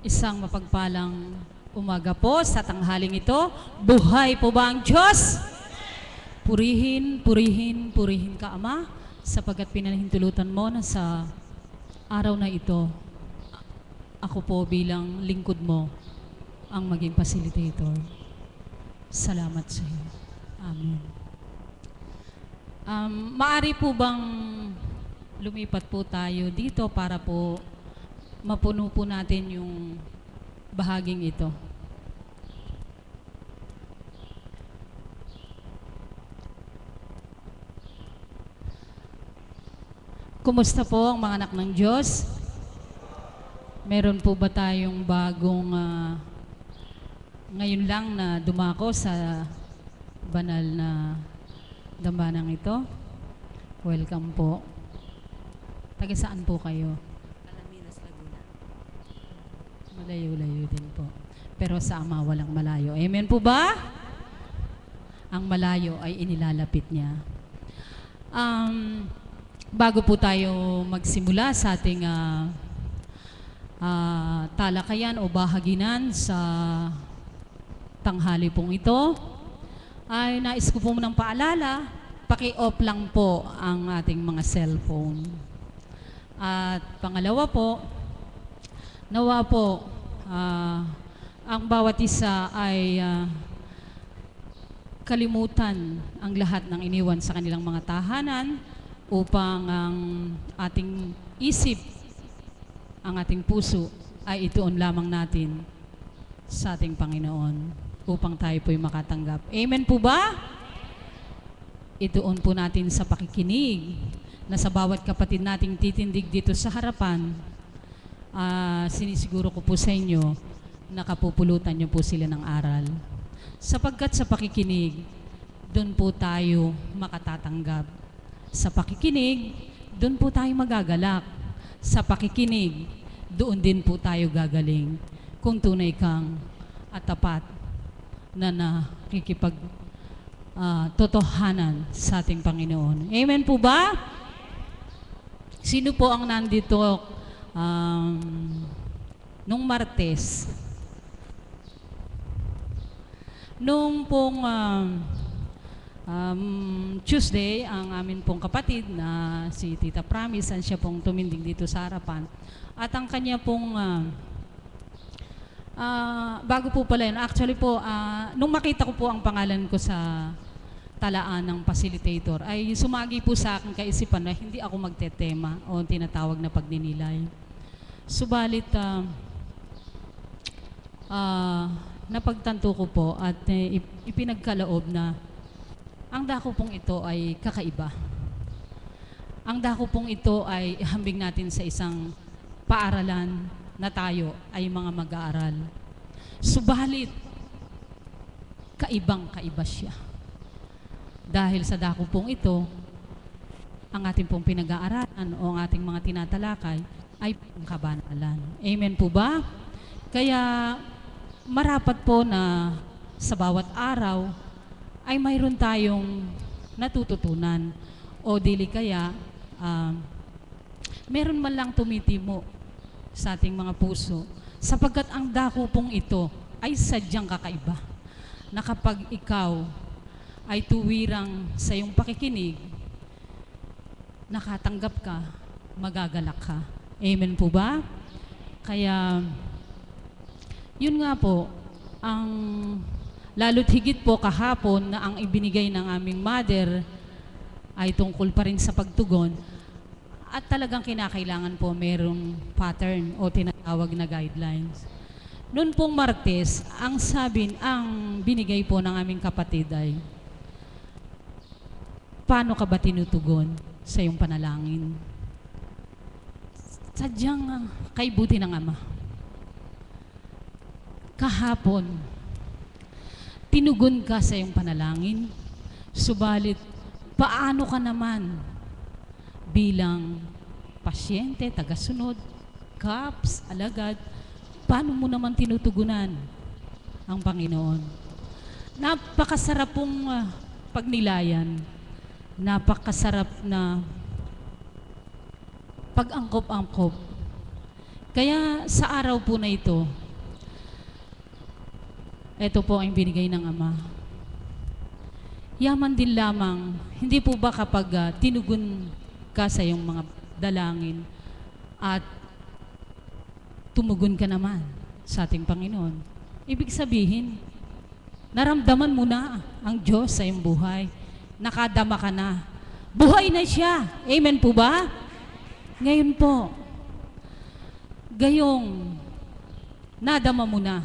Isang mapagpalang umaga po sa tanghaling ito. Buhay po ba ang Diyos? Purihin, purihin, purihin ka, Ama, sapagkat pinanahintulutan mo na sa araw na ito, ako po bilang lingkod mo ang maging facilitator. Salamat sa iyo. Amen. Maari po bang lumipat po tayo dito para po mapuno po natin yung bahaging ito. Kumusta po ang mga anak ng Diyos? Meron po ba tayong bagong ngayon lang na dumako sa banal na dambanang ito? Welcome po. Taga saan po kayo? Malayo-layo din po. Pero sa Ama walang malayo. Amen po ba? Ang malayo ay inilalapit niya. Bago po tayo magsimula sa ating talakayan o bahaginan sa tanghali pong ito, ay nais ko po munang paalala, paki-off lang po ang ating mga cellphone. At pangalawa po, nawa po, ang bawat isa ay kalimutan ang lahat ng iniwan sa kanilang mga tahanan upang ang ating isip, ang ating puso ay ituon lamang natin sa ating Panginoon upang tayo po'y makatanggap. Amen po ba? Ituon po natin sa pakikinig na sa bawat kapatid nating titindig dito sa harapan. Sinisiguro ko po sa inyo, nakapupulutan niyo po sila ng aral. Sapagkat sa pakikinig, doon po tayo makatatanggap. Sa pakikinig, doon po tayo magagalak. Sa pakikinig, doon din po tayo gagaling kung tunay kang at tapat na nakikipag totohanan sa ating Panginoon. Amen po ba? Sino po ang nandito nung Martes? Nung pong Tuesday, ang amin pong kapatid na si Tita Promise, siya pong tuminding dito sa harapan. At ang kanya pong, bago po pala yun, actually po, nung makita ko po ang pangalan ko sa talaan ng facilitator, ay sumagi po sa akin kaisipan na hindi ako magtetema o tinatawag na pagninilay. Subalit, napagtanto ko po at ipinagkaloob na ang dako pong ito ay kakaiba. Ang dako pong ito ay hambing natin sa isang paaralan na tayo ay mga mag-aaral. Subalit, kaibang-kaiba siya. Dahil sa dako pong ito, ang ating pong pinag-aaralan o ang ating mga tinatalakay ay pangkabanalan. Amen po ba? Kaya marapat po na sa bawat araw ay mayroon tayong natututunan o dili kaya meron man lang tumitimo sa ating mga puso sapagkat ang dako pong ito ay sadyang kakaiba na kapag ikaw ay tuwirang sa iyong pakikinig, nakatanggap ka, magagalak ka. Amen po ba? Kaya yun nga po, ang lalo't higit po kahapon na ang ibinigay ng aming mother ay tungkol pa rin sa pagtugon at talagang kinakailangan po merong pattern o tinatawag na guidelines. Noon pong Martes, ang binigay po ng aming kapatid ay, paano ka ba tinutugon sa iyong panalangin? Sadyang kay buti ng Ama. Kahapon, tinugon ka sa iyong panalangin, subalit paano ka naman bilang pasyente, tagasunod, kaps, alagad, paano mo naman tinutugunan ang Panginoon? Napakasarap pong pagnilayan, napakasarap na pag-angkop-angkop Kaya sa araw po na ito po ang binigay ng Ama. Yaman din lamang, hindi po ba kapag tinugon ka sa iyong mga dalangin at tumugon ka naman sa ating Panginoon, ibig sabihin, naramdaman mo na ang Diyos sa iyong buhay. Nakadama ka na. Buhay na siya. Amen po ba? Ngayon po, gayong nadama mo na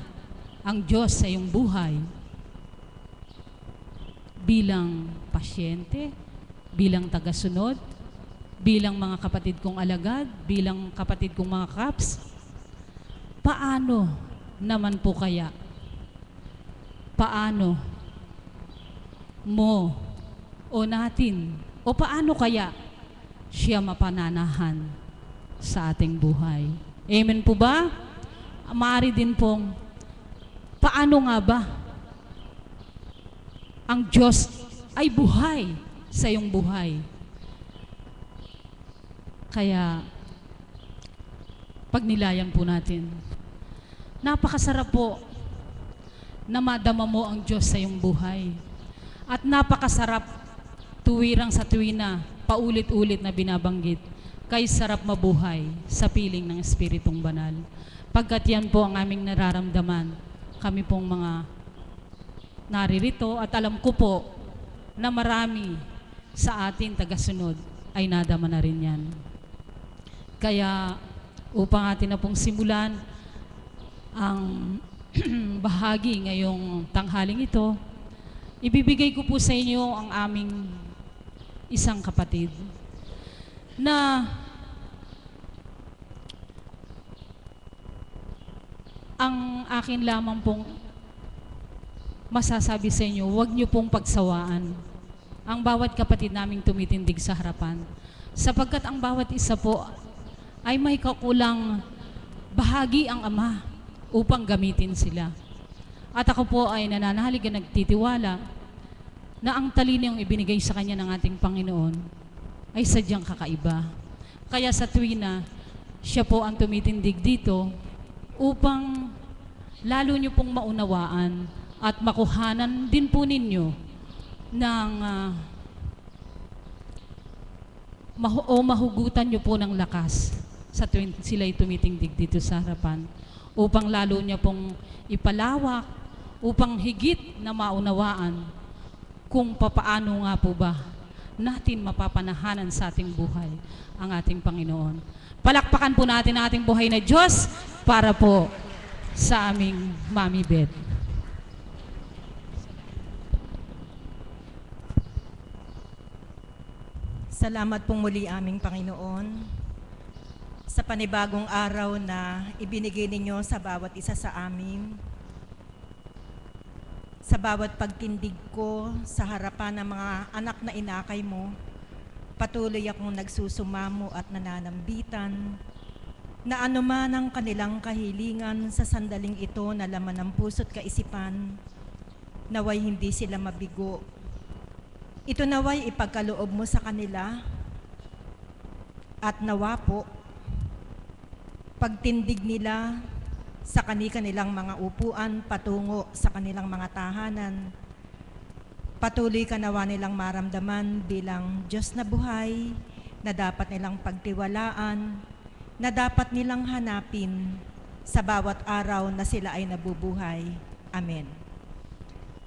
ang Diyos sa iyong buhay bilang pasyente, bilang tagasunod, bilang mga kapatid kong alagad, bilang kapatid kong mga kaps, paano naman po kaya? Paano mo o natin o paano kaya siya mapananahan sa ating buhay? Amen po ba? Maaari din pong, paano nga ba ang Diyos ay buhay sa iyong buhay? Kaya, pagnilayan po natin, napakasarap po na madama mo ang Diyos sa iyong buhay. At napakasarap tuwirang sa tuwina, paulit-ulit na binabanggit, kay sarap mabuhay sa piling ng Espiritong Banal. Pagkat yan po ang aming nararamdaman, kami pong mga naririto at alam ko po na marami sa ating tagasunod ay nadama na rin yan. Kaya upang atin na pong simulan ang bahagi ngayong tanghaling ito, ibibigay ko po sa inyo ang aming isang kapatid na ang akin lamang pong masasabi sa inyo, huwag niyo pong pagsawaan ang bawat kapatid naming tumitindig sa harapan, sapagkat ang bawat isa po ay may kakulang bahagi ang Ama upang gamitin sila. At ako po ay nananalig at nagtitiwala na ang talinong ibinigay sa kanya ng ating Panginoon ay sadyang kakaiba. Kaya sa tuwina, siya po ang tumitindig dito upang lalo niyo pong maunawaan at makuhanan din po ninyo ng mahugutan niyo po ng lakas sa tuwing sila'y tumitindig dito sa harapan, upang lalo niya pong ipalawak, upang higit na maunawaan kung papaano nga po ba natin mapapanahanan sa ating buhay ang ating Panginoon. Palakpakan po natin ang ating buhay na Diyos para po sa aming Mami Beth. Salamat pong muli aming Panginoon sa panibagong araw na ibinigay ninyo sa bawat isa sa amin. Sa bawat pagtindig ko sa harapan ng mga anak na inakay mo, patuloy akong nagsusumamo at nananambitan na anuman ang kanilang kahilingan sa sandaling ito na laman ng puso't kaisipan, naway hindi sila mabigo. Ito naway ipagkaloob mo sa kanila at nawa po pagtindig nila sa kanilang mga upuan patungo sa kanilang mga tahanan. Patuloy ka nawa nilang maramdaman bilang Diyos na buhay na dapat nilang pagtiwalaan, na dapat nilang hanapin sa bawat araw na sila ay nabubuhay. Amen.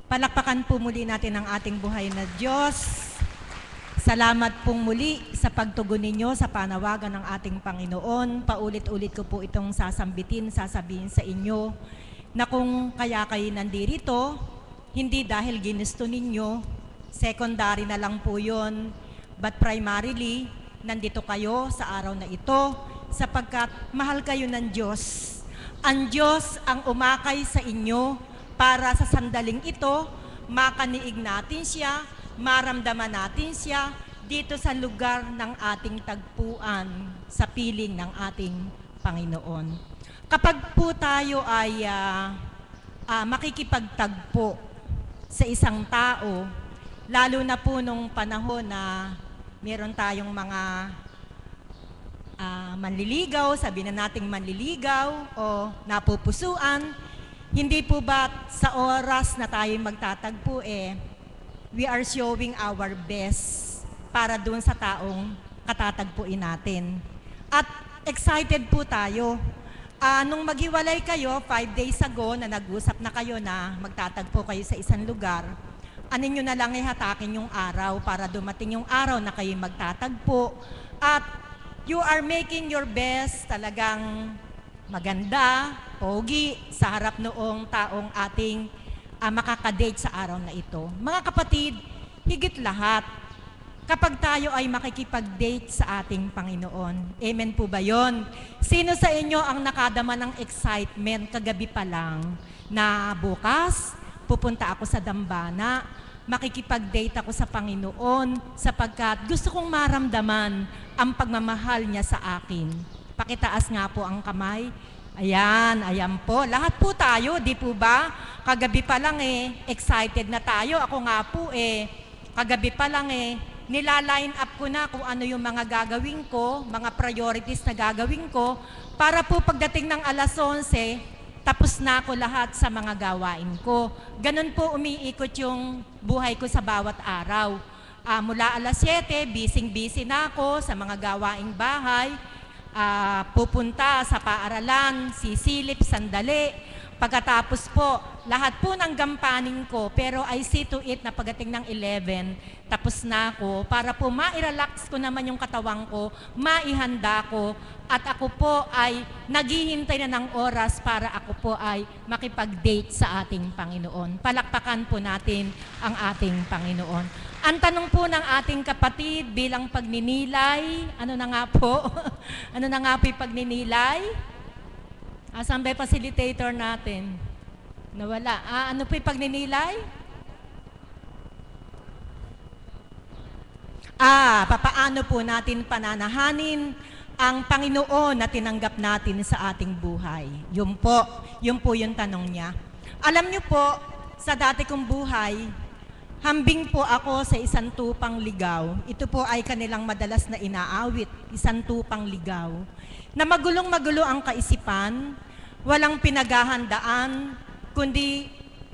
Palakpakan po muli natin ang ating buhay na Diyos. Salamat pong muli sa pagtugon ninyo sa panawagan ng ating Panginoon. Paulit-ulit ko po itong sasabihin sa inyo na kung kaya kayo nandirito, hindi dahil ginusto ninyo, secondary na lang po yun, but primarily, nandito kayo sa araw na ito sapagkat mahal kayo ng Diyos. Ang Diyos ang umakay sa inyo para sa sandaling ito, makaniig natin siya, maramdaman natin siya dito sa lugar ng ating tagpuan sa piling ng ating Panginoon. Kapag po tayo ay makikipagtagpo sa isang tao, lalo na po nung panahon na meron tayong mga manliligaw, sabi na nating manliligaw o napupusuan, hindi po ba sa oras na tayo magtatagpo we are showing our best para doon sa taong katatagpuin natin. At excited po tayo. Nung maghiwalay kayo, 5 days ago na nag-usap na kayo na magtatagpo kayo sa isang lugar, nyo na lang ihatakin yung araw para dumating yung araw na kayo magtatagpo. At you are making your best, talagang maganda, pogi, sa harap noong taong ating makakadate sa araw na ito. Mga kapatid, higit lahat, kapag tayo ay makikipag-date sa ating Panginoon. Amen po ba yun? Sino sa inyo ang nakadama ng excitement kagabi pa lang na bukas, pupunta ako sa dambana, makikipag-date ako sa Panginoon sapagkat gusto kong maramdaman ang pagmamahal niya sa akin. Pakitaas nga po ang kamay. Ayan po. Lahat po tayo, di po ba? Kagabi pa lang excited na tayo. Ako nga po kagabi pa lang nilaline up ko na kung ano yung mga gagawin ko, mga priorities na gagawin ko, para po pagdating ng alas 11, tapos na ako lahat sa mga gawain ko. Ganun po umiikot yung buhay ko sa bawat araw. Mula alas 7, busy na ako sa mga gawaing bahay, pupunta sa paaralan, sisilip, sandali. Pagkatapos po, lahat po ng gampanin ko, pero I see to it na pagdating ng 11, tapos na ako, para po ma-relax ko naman yung katawang ko, maihanda ko, at ako po ay naghihintay na ng oras para ako po ay makipag-date sa ating Panginoon. Palakpakan po natin ang ating Panginoon. Ang tanong po ng ating kapatid bilang pagninilay, ano na nga po? Ano na nga po yung pagninilay? Asan ba yung facilitator natin? Nawala. Ano po yung pagninilay? Papaano po natin pananahanin ang Panginoon na tinanggap natin sa ating buhay? Yun po yung tanong niya. Alam niyo po, sa dati kong buhay, hambing po ako sa isang tupang ligaw. Ito po ay kanilang madalas na inaawit, isang tupang ligaw. Na magulong-magulo ang kaisipan, walang pinaghahandaan, kundi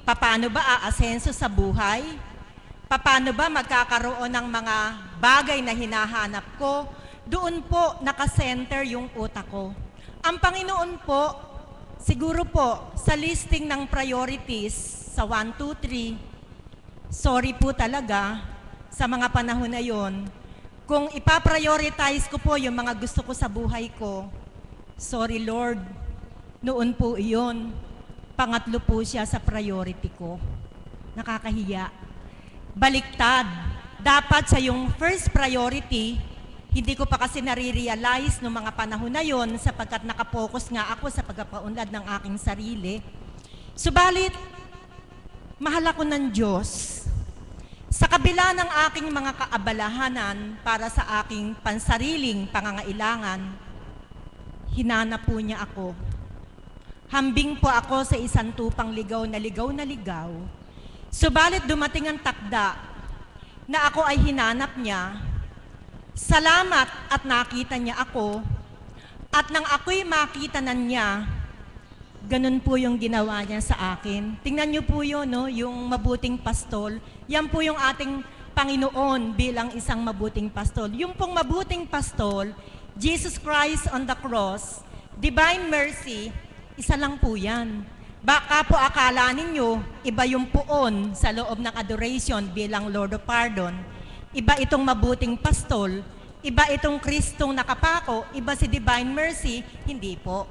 paano ba aasenso sa buhay? Paano ba magkakaroon ng mga bagay na hinahanap ko? Doon po nakasenter yung utak ko. Ang Panginoon po, siguro po, sa listing ng priorities sa 1, 2, 3, sorry po talaga sa mga panahon na yon. Kung ipaprioritize ko po yung mga gusto ko sa buhay ko, sorry Lord, noon po iyon. Pangatlo po siya sa priority ko. Nakakahiya. Baliktad. Dapat sa yung first priority, hindi ko pa kasi nare-realize noong mga panahon na yon sapagkat nakapokus nga ako sa pagpapaunlad ng aking sarili. Subalit, mahal ako ng Diyos. Sa kabila ng aking mga kaabalahanan para sa aking pansariling pangangailangan, hinanap po niya ako. Hambing po ako sa isang tupang ligaw na ligaw. Subalit dumating ang takda na ako ay hinanap niya. Salamat at nakita niya ako. At nang ako'y makita na niya, ganun po yung ginawa niya sa akin. Tingnan niyo po yun, no? Yung mabuting pastol. Yan po yung ating Panginoon bilang isang mabuting pastol. Yung pong mabuting pastol, Jesus Christ on the cross, divine mercy, isa lang po yan. Baka po akala ninyo, iba yung puon sa loob ng adoration bilang Lord of Pardon. Iba itong mabuting pastol, iba itong Kristong nakapako, iba si divine mercy, hindi po.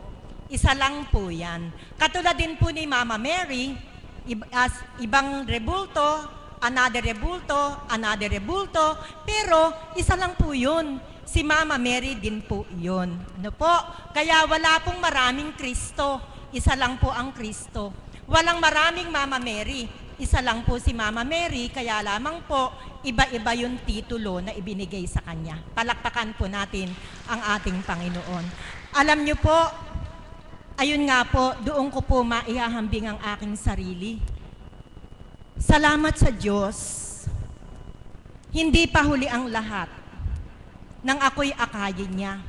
Isa lang po yan. Katulad din po ni Mama Mary, ibang rebulto, another rebulto, pero isa lang po yun. Si Mama Mary din po yun. Ano po? Kaya wala pong maraming Kristo. Isa lang po ang Kristo. Walang maraming Mama Mary. Isa lang po si Mama Mary. Kaya lamang po, iba-iba yung titulo na ibinigay sa Kanya. Palakpakan po natin ang ating Panginoon. Alam niyo po, ayun nga po, doon ko po maihahambing ang aking sarili. Salamat sa Diyos. Hindi pa huli ang lahat nang ako'y akayin niya.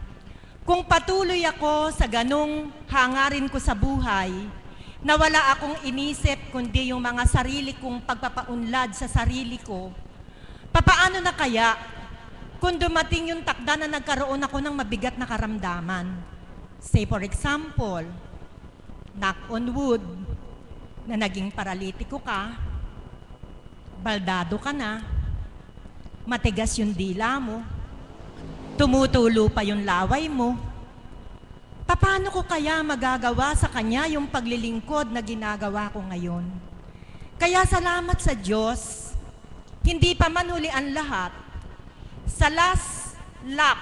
Kung patuloy ako sa ganong hangarin ko sa buhay, na wala akong inisip kundi yung mga sarili kong pagpapaunlad sa sarili ko, papaano na kaya kung dumating yung takda na nagkaroon ako ng mabigat na karamdaman? Say for example, knock on wood, na naging paralitiko ka, baldado ka na, matigas yung dila mo, tumutulo pa yung laway mo. Paano ko kaya magagawa sa Kanya yung paglilingkod na ginagawa ko ngayon? Kaya salamat sa Diyos, hindi pa man huli ang lahat, sa last lap,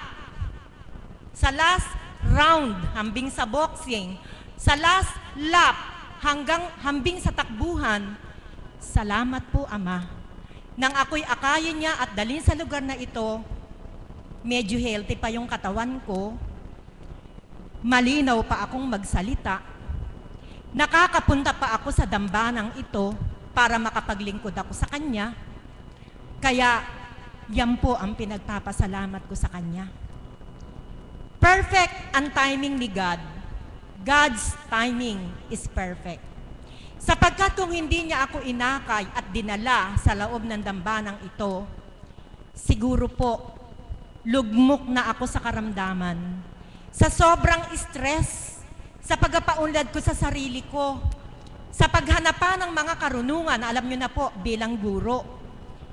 sa last round, hambing sa boxing, sa last lap, hambing sa takbuhan, salamat po Ama, nang ako'y akayin niya at dalhin sa lugar na ito, medyo healthy pa yung katawan ko, malinaw pa akong magsalita, nakakapunta pa ako sa dambanang ito para makapaglingkod ako sa Kanya. Kaya yan po ang pinagpapasalamat ko sa Kanya. Perfect ang timing ni God. God's timing is perfect. Sapagkat kung hindi niya ako inakay at dinala sa loob ng dambanang ito, siguro po, lugmok na ako sa karamdaman. Sa sobrang stress, sa pagpapaunlad ko sa sarili ko, sa paghanapan ng mga karunungan, alam nyo na po, bilang guro,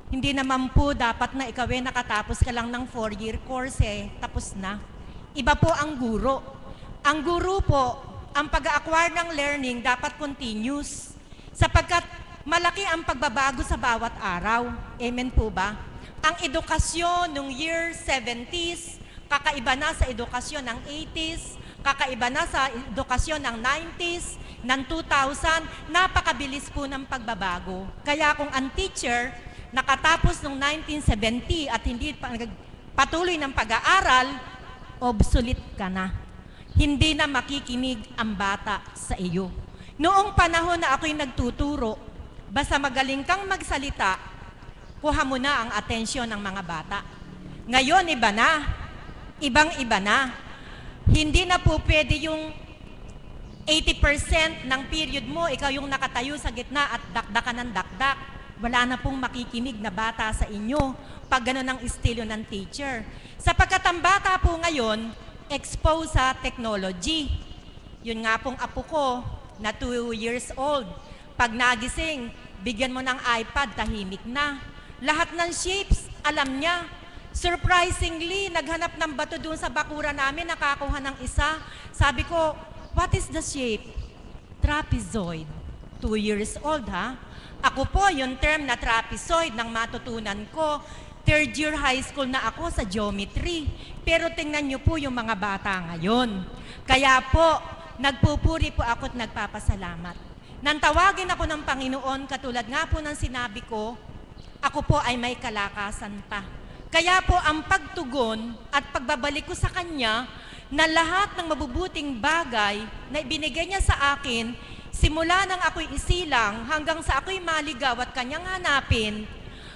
hindi naman po dapat na ikaw nakatapos ka lang ng 4-year course tapos na. Iba po ang guro. Ang guro po, ang pag-acquire ng learning dapat continuous, sapagkat malaki ang pagbabago sa bawat araw. Amen po ba? Ang edukasyon ng year 70s, kakaiba na sa edukasyon ng 80s, kakaiba na sa edukasyon ng 90s, ng 2000, napakabilis po ng pagbabago. Kaya kung ang teacher nakatapos noong 1970 at hindi patuloy ng pag-aaral, obsolete ka na. Hindi na makikinig ang bata sa iyo. Noong panahon na ako'y nagtuturo, basta magaling kang magsalita, kuha mo na ang atensyon ng mga bata. Ngayon, iba na. Ibang-iba na. Hindi na po pwede yung 80% ng period mo, ikaw yung nakatayo sa gitna at dakdakan ng dakdak. Wala na pong makikinig na bata sa inyo pag gano'n ang estilo ng teacher. Sapagkat ang bata po ngayon, exposed sa technology. Yun nga pong apo ko na 2 years old. Pag nagising, bigyan mo ng iPad, tahimik na. Lahat ng shapes, alam niya. Surprisingly, naghanap ng bato doon sa bakura namin, nakakuha ng isa. Sabi ko, what is the shape? Trapezoid. 2 years old, ha? Ako po, yung term na trapezoid nang matutunan ko, 3rd year high school na ako sa geometry. Pero tingnan niyo po yung mga bata ngayon. Kaya po, nagpupuri po ako at nagpapasalamat. Nang tawagin ako ng Panginoon, katulad nga po ng sinabi ko, ako po ay may kalakasan pa. Kaya po ang pagtugon at pagbabalik ko sa Kanya na lahat ng mabubuting bagay na ibinigay niya sa akin, simula nang ako'y isilang hanggang sa ako'y maligaw at Kanyang hanapin,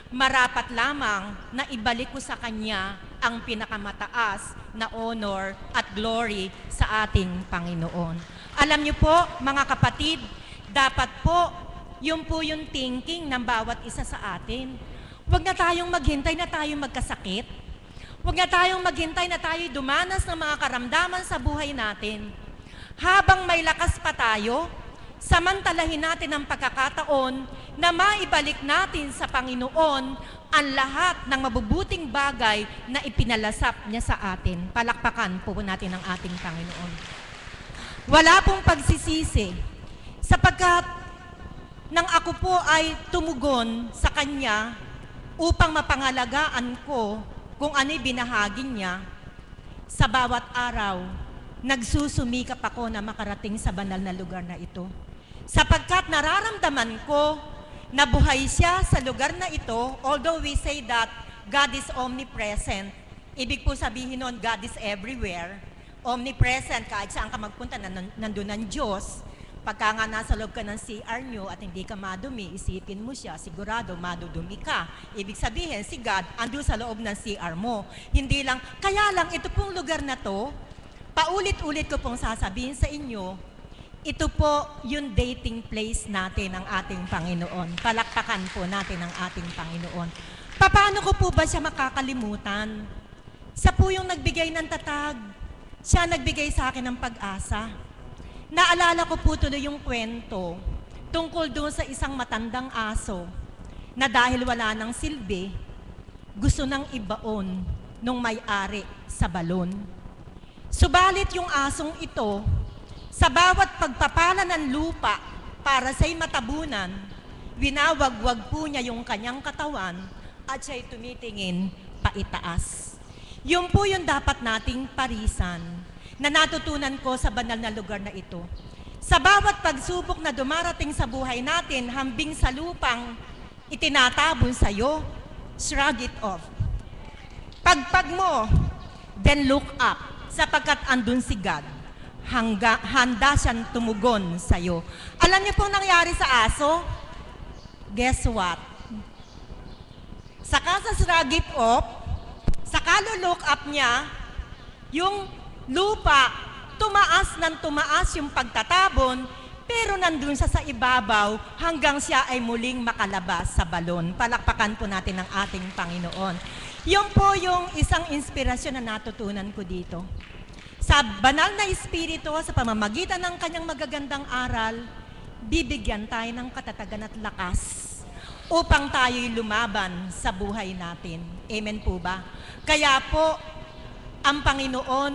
marapat lamang na ibalik ko sa Kanya ang pinakamataas na honor at glory sa ating Panginoon. Alam niyo po, mga kapatid, dapat po, yun po yung thinking ng bawat isa sa atin. Huwag na tayong maghintay na tayong magkasakit. Huwag na tayong maghintay na tayo'y dumanas ng mga karamdaman sa buhay natin. Habang may lakas pa tayo, samantalahin natin ang pagkakataon na maibalik natin sa Panginoon ang lahat ng mabubuting bagay na ipinalasap niya sa atin. Palakpakan po natin ang ating Panginoon. Wala pong pagsisisi, sapagkat nang ako po ay tumugon sa Kanya upang mapangalagaan ko kung ano'y binahagi niya, sa bawat araw, nagsusumikap ako na makarating sa banal na lugar na ito. Sapagkat nararamdaman ko na buhay siya sa lugar na ito, although we say that God is omnipresent, ibig po sabihin nun, God is everywhere. Omnipresent, kahit saan ka magpunta, nandun ang Diyos. Pagka nga nasa loob ka ng CR nyo at hindi ka madumi, isipin mo siya, sigurado madudumi ka. Ibig sabihin, si God andun sa loob ng CR mo. Hindi lang, kaya lang ito pong lugar na to, Paulit-ulit ko pong sasabihin sa inyo, ito po yung dating place natin ng ating Panginoon. Palakpakan po natin ang ating Panginoon. Paano ko po ba siya makakalimutan? Siya po yung nagbigay ng tatag. Siya nagbigay sa akin ng pag-asa. Naalala ko po tuloy yung kwento tungkol doon sa isang matandang aso na dahil wala ng silbi, gusto nang ibaon nung may-ari sa balon. Subalit yung asong ito, sa bawat pagpapala ng lupa para siya'y matabunan, winawagwag po niya yung kanyang katawan at siya'y tumitingin paitaas. Yun po yung dapat nating parisan na natutunan ko sa banal na lugar na ito. Sa bawat pagsubok na dumarating sa buhay natin, hambing sa lupang itinatabon sa'yo, shrug it off. Pagpag mo, then look up, sapagkat andun si God. Handa siyang tumugon sa'yo. Alam niyo pong nangyari sa aso? Guess what? Saka sa shrug it off, saka look up niya, yung lupa, tumaas ng tumaas yung pagtatabon, pero nandun siya sa ibabaw hanggang siya ay muling makalabas sa balon. Palakpakan po natin ang ating Panginoon. Yun po yung isang inspirasyon na natutunan ko dito. Sa banal na espiritu, sa pamamagitan ng kanyang magagandang aral, bibigyan tayo ng katatagan at lakas upang tayo'y lumaban sa buhay natin. Amen po ba? Kaya po, ang Panginoon,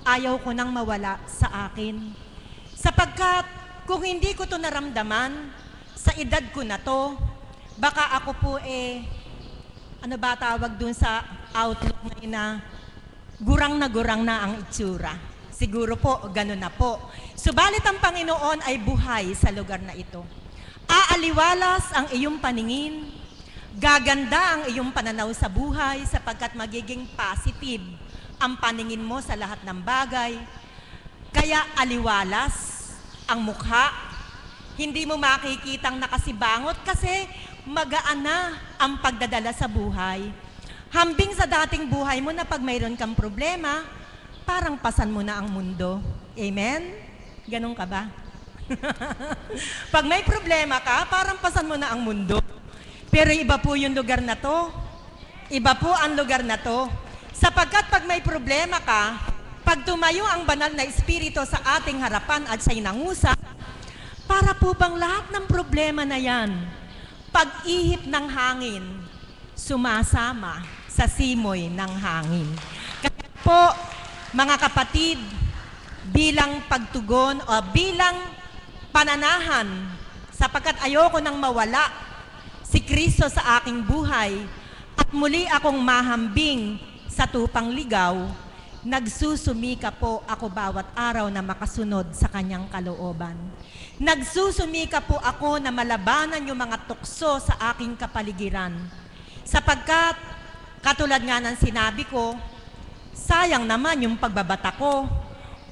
ayaw ko nang mawala sa akin. Sapagkat kung hindi ko to naramdaman, sa edad ko na to, baka ako po ano ba tawag dun sa outlook ngayon na gurang na ang itsura. Siguro po, ganun na po. Subalit ang Panginoon ay buhay sa lugar na ito. Aaliwalas ang iyong paningin, gaganda ang iyong pananaw sa buhay sapagkat magiging positive ang paningin mo sa lahat ng bagay. Kaya aliwalas ang mukha, hindi mo makikitang nakasibangot kasi magaan na ang pagdadala sa buhay. Hambing sa dating buhay mo na pag mayroon kang problema, parang pasan mo na ang mundo. Amen? Ganun ka ba? Pag may problema ka, parang pasan mo na ang mundo. Pero iba po yung lugar na to. Iba po ang lugar na to. Sapagkat pag may problema ka, pag tumayo ang banal na espiritu sa ating harapan at siya'y nangusap, para po bang lahat ng problema na yan, pag-ihip ng hangin, sumasama sa simoy ng hangin. Kaya po, mga kapatid, bilang pagtugon o bilang pananahan, sapagkat ayoko nang mawala si Kristo sa aking buhay at muli akong mahambing sa tupang ligaw, nagsusumika po ako bawat araw na makasunod sa kanyang kalooban. Nagsusumika po ako na malabanan yung mga tukso sa aking kapaligiran. Sapagkat, katulad nga ng sinabi ko, sayang naman yung pagbabata ko.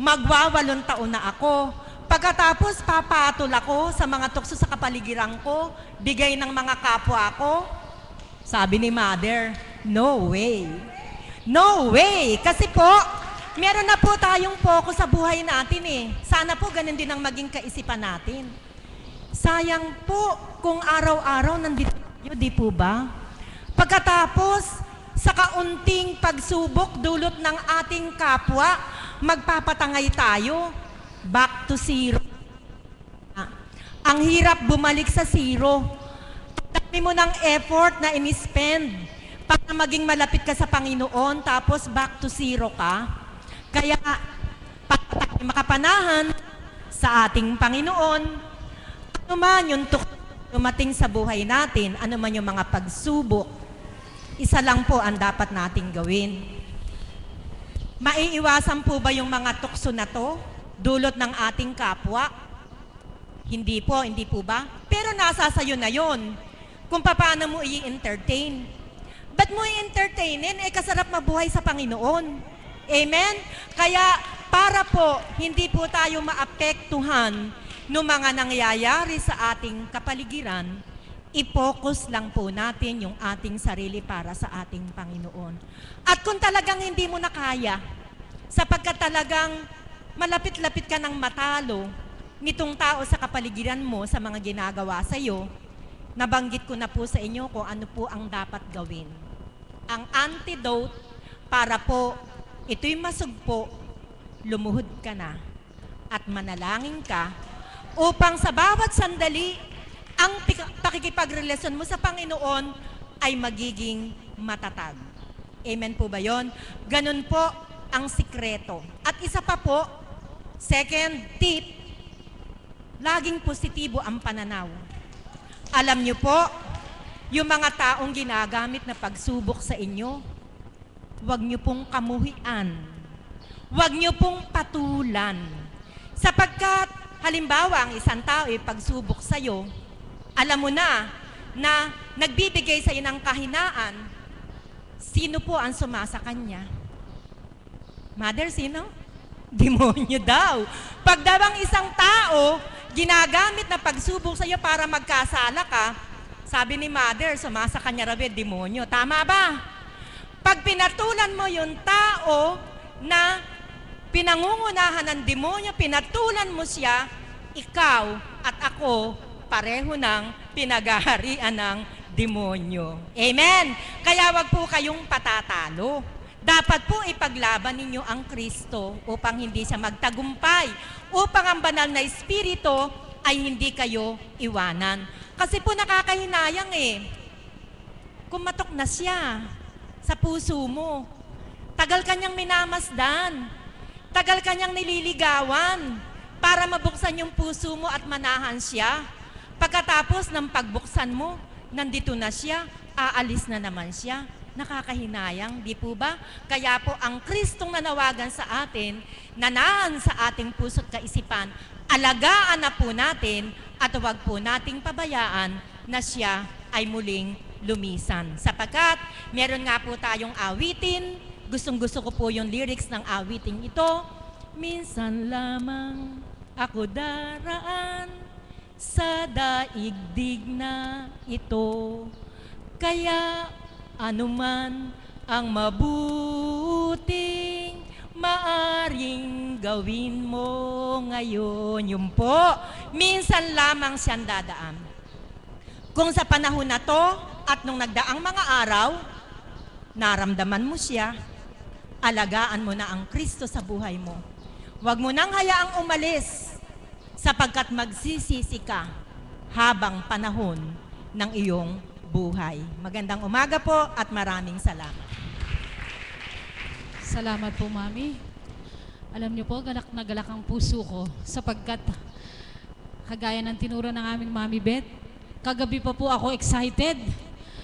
Magwawalong taon na ako. Pagkatapos, papatol ako sa mga tukso sa kapaligiran ko, bigay ng mga kapwa ko. Sabi ni Mother, no way. No way! Kasi po, meron na po tayong focus sa buhay natin eh. Sana po ganun din ang maging kaisipan natin. Sayang po kung araw-araw nandito tayo, di po ba? Pagkatapos, sa kaunting pagsubok dulot ng ating kapwa, magpapatangay tayo, back to zero. Ang hirap bumalik sa zero. Dami mo ng effort na in-spend para maging malapit ka sa Panginoon, tapos back to zero ka. Kaya, para tayo makapanahan sa ating Panginoon, ano man yung dumating sa buhay natin, ano man yung mga pagsubok, isa lang po ang dapat nating gawin. Maiiwasan po ba yung mga tukso na to, dulot ng ating kapwa? Hindi po ba? Pero nasa sayo na yon kung paano mo i-entertain. Ba't mo i-entertainin? Kasarap mabuhay sa Panginoon. Amen? Kaya para po, hindi po tayo maapektuhan ng mga nangyayari sa ating kapaligiran, i-focus lang po natin yung ating sarili para sa ating Panginoon. At kung talagang hindi mo na kaya, sapagkat talagang malapit-lapit ka ng matalo nitong tao sa kapaligiran mo sa mga ginagawa sa iyo. Nabanggit ko na po sa inyo kung ano po ang dapat gawin. Ang antidote para po ito'y masugpo, lumuhod ka na at manalangin ka upang sa bawat sandali ang pakikipagrelasyon mo sa Panginoon ay magiging matatag. Amen po ba yon? Ganun po ang sikreto. At isa pa po, second tip, laging positibo ang pananaw. Alam niyo po, yung mga taong ginagamit na pagsubok sa inyo, huwag niyo pong kamuhian. Huwag niyo pong patulan. Sapagkat, halimbawa, ang isang tao ay pagsubok sa iyo, alam mo na nagbibigay sa iyo ng kahinaan, sino po ang sumasa kanya? Mother, sino? Demonyo daw. Pag daw ang isang tao, ginagamit na pagsubok sa iyo para magkasala ka, sabi ni Mother, sumasa kanya raw demonyo. Tama ba? Pag pinatulan mo yung tao na pinangungunahan ng demonyo, pinatulan mo siya, ikaw at ako pareho ng pinag-aharian ng demonyo. Amen? Kaya wag po kayong patatalo. Dapat po ipaglaban ninyo ang Kristo upang hindi siya magtagumpay, upang ang banal na Espiritu ay hindi kayo iwanan. Kasi po nakakahinayang kumatok na siya sa puso mo. Tagal kanyang minamasdan. Tagal kanyang nililigawan para mabuksan yung puso mo at manahan siya. Pagkatapos ng pagbuksan mo, nandito na siya, aalis na naman siya. Nakakahinayang, di po ba? Kaya po ang Kristong nanawagan sa atin, nanahan sa ating puso't kaisipan, alagaan na po natin at huwag po nating pabayaan na siya ay muling lumisan. Sapagkat meron nga po tayong awitin, gustong-gusto ko po yung lyrics ng awiting ito. Minsan lamang ako daraan sa daigdig na ito, kaya anuman ang mabuting maaring gawin mo ngayon. Yun po, minsan lamang siyang dadaan. Kung sa panahon na to at nung nagdaang mga araw, naramdaman mo siya, alagaan mo na ang Kristo sa buhay mo. Huwag mo nang hayaang umalis sapagkat magsisisi ka habang panahon ng iyong buhay. Magandang umaga po at maraming salamat. Salamat po, Mami. Alam niyo po, galak na galak ang puso ko sapagkat kagaya ng tinuro ng aming Mami Beth, kagabi pa po ako excited.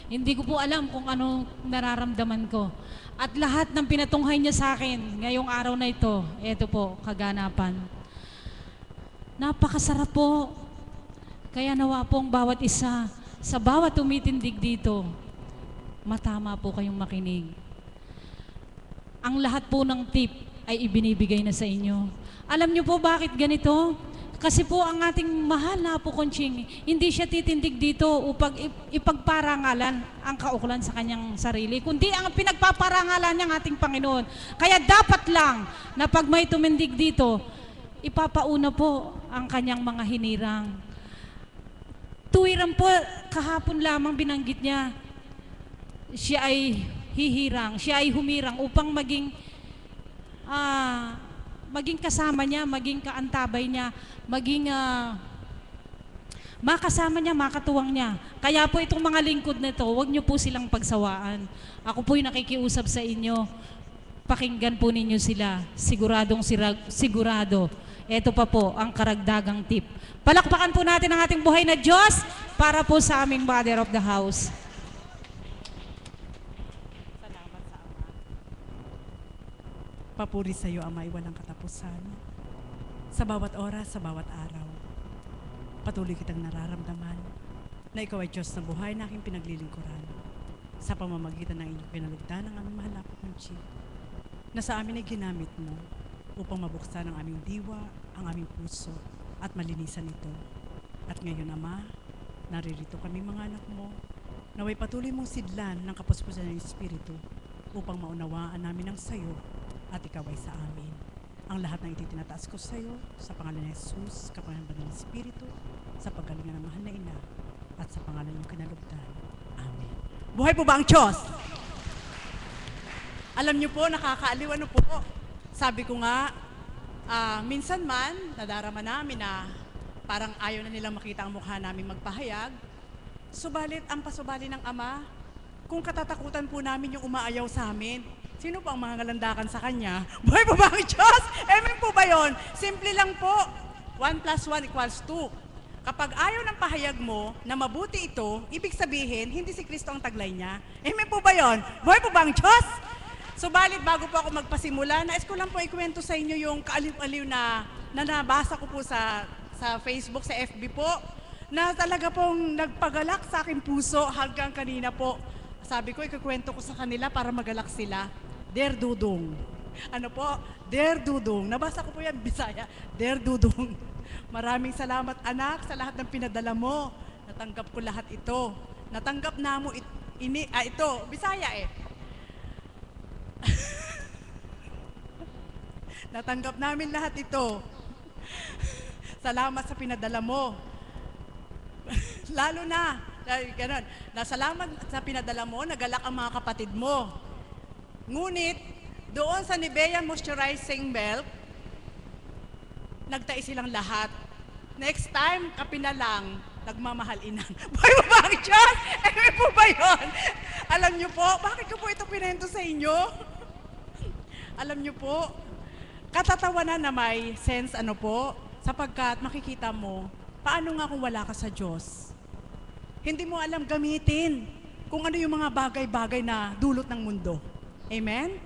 Hindi ko po alam kung ano nararamdaman ko. At lahat ng pinatunghay niya sa akin ngayong araw na ito, eto po, kaganapan. Napakasarap po. Kaya nawa po ang bawat isa, sa bawat tumitindig dito, matama po kayong makinig. Ang lahat po ng tip ay ibinibigay na sa inyo. Alam niyo po bakit ganito? Kasi po ang ating mahal na Apo Conching, hindi siya titindig dito upang ipagparangalan ang kauklan sa kanyang sarili, kundi ang pinagpaparangalan niyang ating Panginoon. Kaya dapat lang na pag may tumindig dito, ipapauna po ang kanyang mga hinirang. Tuwiran po, kahapon lamang binanggit niya, siya ay hihirang, siya ay humirang upang maging kasama niya, maging kaantabay niya, maging makasama niya, makatuwang niya. Kaya po itong mga lingkod na ito, huwag niyo po silang pagsawaan. Ako po'y nakikiusap sa inyo, pakinggan po ninyo sila, sigurado. Ito pa po ang karagdagang tip. Palakpakan po natin ang ating buhay na Diyos para po sa aming Mother of the House. Salamat sa Ama. Papuri sa iyo, Ama, ay walang katapusan. Sa bawat oras, sa bawat araw, patuloy kitang nararamdaman na ikaw ay Diyos na buhay na aking pinaglilingkuran sa pamamagitan ng inyong pinalugdan ng aming mahal na Apo Conching, na sa amin ay ginamit mo upang mabuksan ang aming diwa, ang aming puso, at malinisan ito. At ngayon, Ama, naririto kami mga anak mo, naway patuloy mong sidlan ng kapuspusan ng Espiritu upang maunawaan namin ang sayo at ikaw ay sa amin. Ang lahat ng itinataas ko sa iyo, sa pangalan ni Jesus, kapangyarihan ng Espiritu, sa paggalingan ng mahal na ina, at sa pangalan ng kinalugdan. Amen. Buhay po ba ang Diyos? Alam niyo po, nakakaaliw ano po. Sabi ko nga, minsan man, nadarama namin na parang ayaw na nilang makita ang mukha namin magpahayag. Subalit, ang pasubali ng Ama, kung katatakutan po namin yung umaayaw sa amin, sino po ang mga ngalandakan sa Kanya? Buhay po ba ang Diyos? Amen po ba yun? Simple lang po. 1 + 1 = 2. Kapag ayaw ng pahayag mo na mabuti ito, ibig sabihin, hindi si Kristo ang taglay niya. Amen po ba yun? Buhay po ba ang Diyos? Subalit, bago po ako magpasimula, nais ko lang po ikwento sa inyo yung kaaliw-aliw na nabasa ko po sa Facebook, sa FB po, na talaga pong nagpagalak sa aking puso hanggang kanina po. Sabi ko, ikukwento ko sa kanila para magalak sila. Der Dudong. Ano po? Der Dudong. Nabasa ko po yan, Bisaya. Der Dudong. Maraming salamat, anak, sa lahat ng pinadala mo. Natanggap ko lahat ito. Natanggap na mo ito. Bisaya eh. Natanggap namin lahat ito. Salamat sa pinadala mo. Lalo na, ganun, nasalamat sa pinadala mo, nagalak ang mga kapatid mo. Ngunit, doon sa Nivea Moisturizing Milk, nagtais silang lahat. Next time, kape na lang, nagmamahal inang. Buhay mo ba ang Diyos? Amen po ba yun? Alam niyo po, bakit ko po ito pinento sa inyo? Alam niyo po, katatawanan na may sense ano po, sapagkat makikita mo, paano nga kung wala ka sa Diyos? Hindi mo alam gamitin kung ano yung mga bagay-bagay na dulot ng mundo. Amen?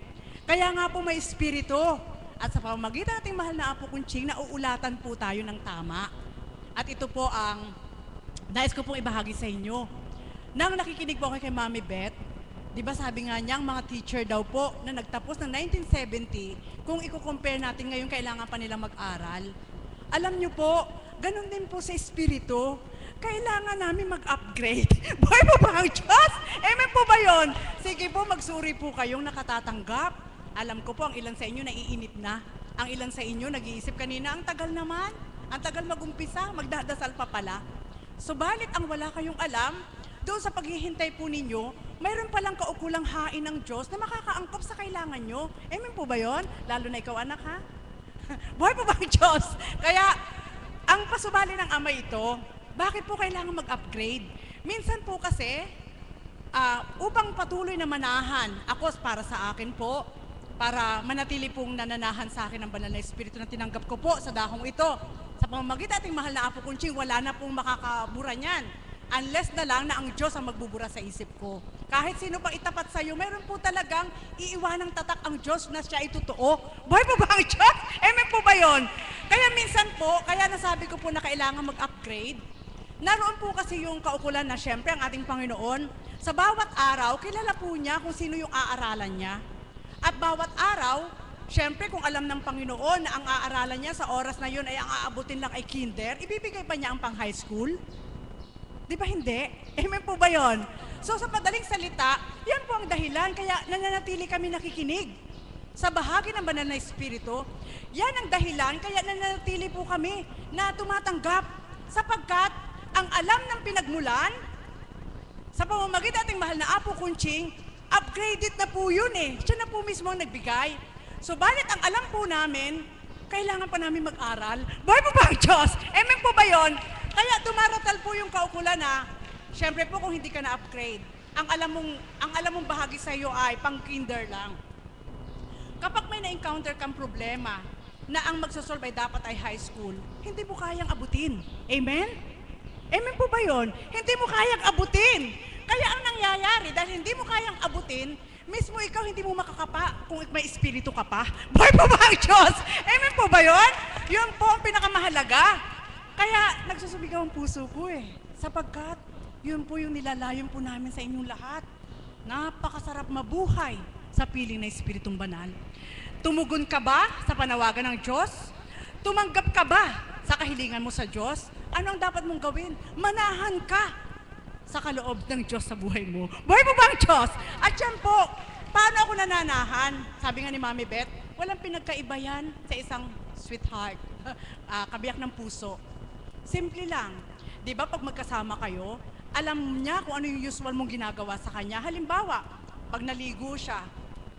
Kaya nga po may Espiritu. At sa pamamagitan nating mahal na Apo Kunching, nauulatan po tayo ng tama. At ito po ang nais ko pong ibahagi sa inyo. Nang nakikinig po ako kay Mami Beth, di ba sabi nga niya, ang mga teacher daw po na nagtapos ng 1970, kung i-compare natin ngayon, kailangan pa nilang mag-aral. Alam niyo po, ganun din po sa Espiritu, kailangan namin mag-upgrade. Buhay po ba ang Diyos? Amen po ba yun? Sige po, magsuri po kayong nakatatanggap. Alam ko po, ang ilan sa inyo naiinip na. Ang ilan sa inyo nag-iisip kanina, ang tagal naman. Ang tagal mag-umpisa, magdadasal pa pala. Subalit ang wala kayong alam, doon sa paghihintay po ninyo, mayroon palang kaukulang hain ng Diyos na makakaangkop sa kailangan nyo. Amen po ba yun? Lalo na ikaw, anak, ha? Buhay po ba ang Diyos? Kaya, ang pasubali ng Ama ito, bakit po kailangan mag-upgrade? Minsan po kasi, upang patuloy na manahan, ako para sa akin po, para manatili pong nananahan sa akin ang banal na Espiritu na tinanggap ko po sa dahong ito. Sa pamamagitan ating mahal na Apo Kunching, wala na pong makakabura niyan. Unless na lang na ang Diyos ang magbubura sa isip ko. Kahit sino pang itapat sa iyo, meron po talagang iiwanang tatak ang Diyos na siya ay totoo. Buhay po ba ang Diyos? Amen po ba yun? Kaya minsan po, kaya nasabi ko po na kailangan mag-upgrade. Naroon po kasi yung kaukulan na syempre ang ating Panginoon, sa bawat araw, kilala po niya kung sino yung aaralan niya. At bawat araw, syempre kung alam ng Panginoon na ang aaralan niya sa oras na yun ay ang aabutin lang ay kinder, ibibigay pa niya ang pang high school? Di ba hindi? Amen po ba yun? So sa padaling salita, yan po ang dahilan kaya nananatili kami nakikinig. Sa bahagi ng banal na Espiritu, yan ang dahilan kaya nananatili po kami na tumatanggap sapagkat ang alam ng pinagmulan sa pamamagitan ating mahal na Apo Kunching, upgraded na po yun eh. Siya na po mismo ang nagbigay. Subalit ang alam po namin, kailangan pa namin mag-aral. Buhay po ba ang Diyos? Amen po ba yun? Kaya dumaratal po yung kaukulan na, syempre po kung hindi ka na-upgrade, ang alam mong bahagi sa iyo ay pang-kinder lang. Kapag may na-encounter kang problema na ang magsosolve ay dapat ay high school, hindi mo kayang abutin. Amen? Amen po ba yun? Hindi mo kayang abutin. Kaya ang nangyayari, dahil hindi mo kayang abutin, mismo ikaw hindi mo makakapa kung may espiritu ka pa. Buhay po ba ang Diyos? Amen po ba yun? Yun po ang pinakamahalaga. Kaya nagsusubigaw ang puso ko eh. Sapagkat yun po yung nilalayon po namin sa inyong lahat. Napakasarap mabuhay sa piling na Espiritong Banal. Tumugon ka ba sa panawagan ng Diyos? Tumanggap ka ba sa kahilingan mo sa Diyos? Ano ang dapat mong gawin? Manahan ka sa kaloob ng Diyos sa buhay mo. Buhay mo ba ang Diyos? At yan po, paano ako nananahan? Sabi nga ni Mami Beth, Walang pinagkaiba yan sa isang sweetheart, kabiyak ng puso. Simple lang. Di ba pag magkasama kayo, alam niya kung ano yung usual mong ginagawa sa kanya. Halimbawa, pag naligo siya,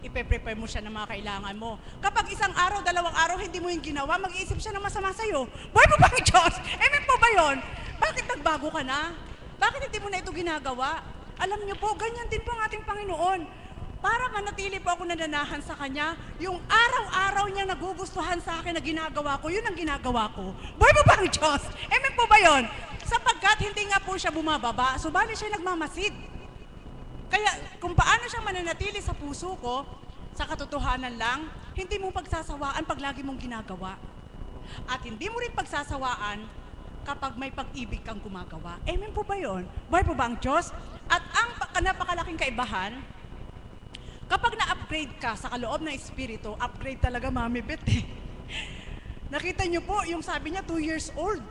ipe-prepare mo siya ng mga kailangan mo. Kapag isang araw, dalawang araw, hindi mo yung ginawa, mag-iisip siya ng masama sa'yo. Buhay po ba ang Diyos? Amen po ba yun? Bakit nagbago ka na? Bakit hindi mo na ito ginagawa? Alam niyo po, ganyan din po ang ating Panginoon. Para manatili po ako nananahan sa Kanya, yung araw-araw niya nagugustuhan sa akin na ginagawa ko, yun ang ginagawa ko. Buhay po ba ang Diyos? Amen po ba yun? Sapagkat hindi nga po siya bumababa, subalit siya nagmamasid. Kaya kung paano siya mananatili sa puso ko, sa katotohanan lang, hindi mo pagsasawaan pag lagi mong ginagawa. At hindi mo rin pagsasawaan kapag may pag-ibig kang gumagawa. Amen po ba yun? Buhay po ba ang Diyos? At ang napakalaking kaibahan, kapag na-upgrade ka sa kaloob ng Espiritu, upgrade talaga, Mami Beth eh. Nakita niyo po, yung sabi niya, 2 years old.